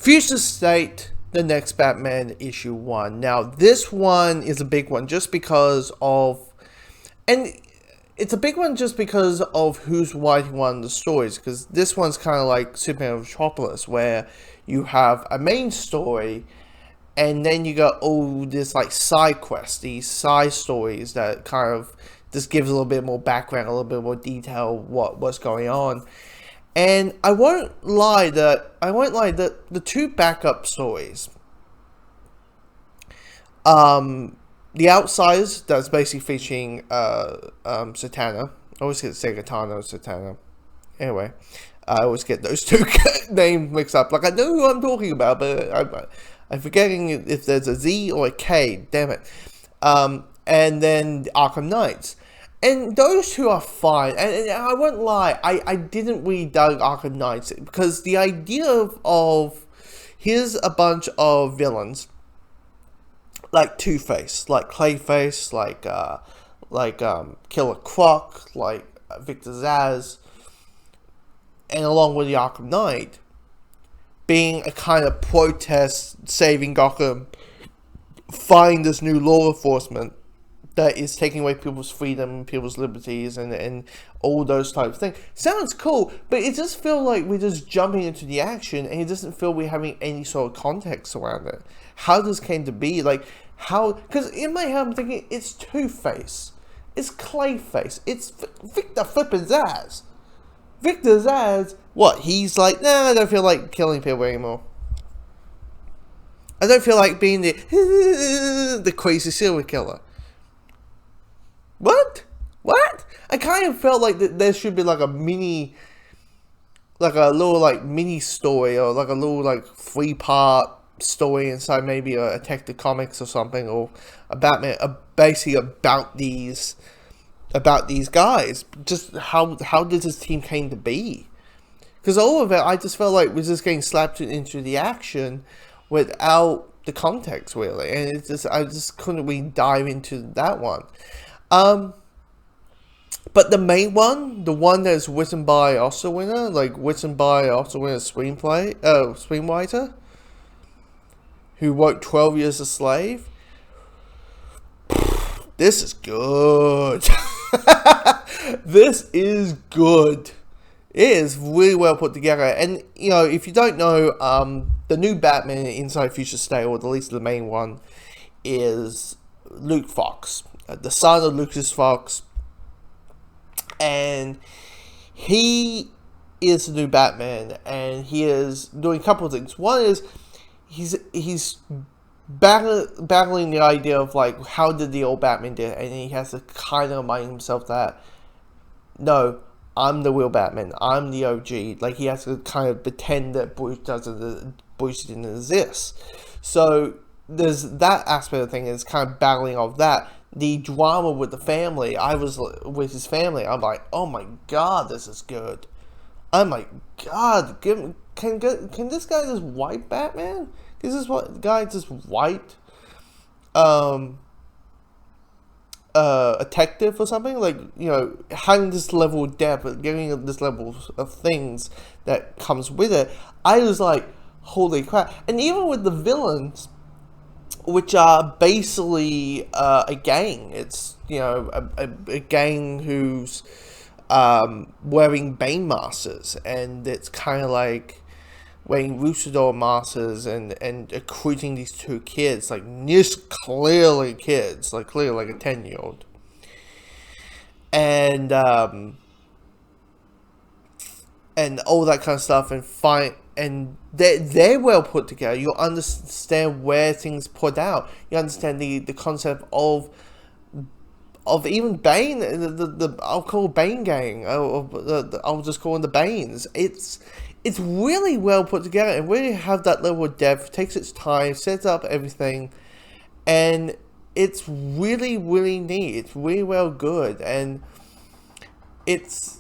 Future State, the next Batman issue 1. Now, this one is a big one just because of. And it's a big one just because of who's writing one of the stories. Because this one's kind of like Superman of Metropolis, where you have a main story, and then you got all this like side quests, these side stories that kind of just gives a little bit more background, a little bit more detail what's going on. And I won't lie that the two backup stories, The Outsiders, that's basically featuring Satana. I always get Sagatana or Satana. Anyway, I always get those two names mixed up. Like, I know who I'm talking about, but I'm forgetting if there's a Z or a K. Damn it. And then the Arkham Knights. And those two are fine. And I won't lie, I didn't really dug Arkham Knights because the idea of here's a bunch of villains like Two-Face, like Clayface, like Killer Croc, like Victor Zsasz, and along with the Arkham Knight being a kind of protest, saving Gotham, find this new law enforcement that is taking away people's freedom, people's liberties, and all those types of things. Sounds cool, but it just feels like we're just jumping into the action, and it doesn't feel we're having any sort of context around it. How this came to be, like, how... Because in my head, I'm thinking, it's Two-Face, it's Clayface, it's Victor flippin' Zsasz. Victor Zsasz, what, he's like, nah, I don't feel like killing people anymore. I don't feel like being the crazy serial killer. What? I kind of felt like there should be like a mini, like a little like mini story or like a little like 3-part story inside maybe a Detective Comics or something, or a Batman, basically about these guys. Just how did this team came to be? Because all of it, I just felt like was just getting slapped into the action without the context really, and I just couldn't really dive into that one. But the main one, the one that's written by Oscar winner, screenwriter, who wrote 12 Years a Slave. This is good. This is good. It is really well put together. And, you know, if you don't know, the new Batman inside Future State, or at least the main one, is Luke Fox, the son of Lucius Fox. And he is the new Batman, and he is doing a couple of things. One is he's battling the idea of like, how did the old Batman do it, and he has to kind of remind himself that, no, I'm the real Batman, I'm the OG. Like, he has to kind of pretend that Bruce didn't exist. So there's that aspect of the thing, is kind of battling of that. The drama with the family, I was with his family, I'm like, oh my god, this is good. I'm like, god, can this guy just white Batman? Is this guy just white a detective or something? Like, you know, having this level of depth, getting this level of things that comes with it, I was like, holy crap. And even with the villains, which are basically a gang. It's, you know, a gang who's wearing Bane masters, and it's kind of like wearing Luchador masters and recruiting these two kids, like just clearly kids, like clearly like a 10-year-old. And all that kind of stuff, and they're well put together. You understand where things put out. You understand the concept of even Bane, the I'll call Bane gang. I'll just call them the Banes. It's really well put together, and really have that level of depth. Takes its time, sets up everything, and it's really, really neat. It's really well good, and it's.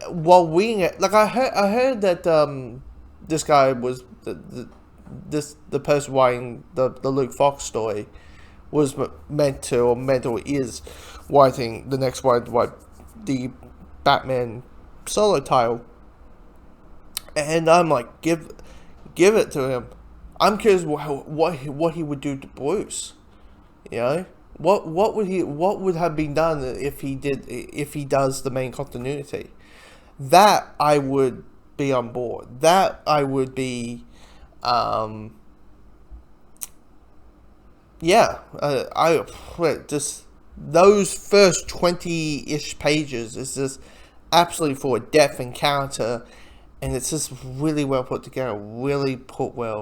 While reading it, like I heard that this guy was the person writing the Luke Fox story was meant or is writing the next one, the Batman solo title, and I'm like, give give it to him. I'm curious what he would do to Bruce. You know, what would have been done if he does the main continuity? That I would be on board. That I would be, yeah. I just those first 20-ish pages is just absolutely full of depth and character, and it's just really well put together, really put well.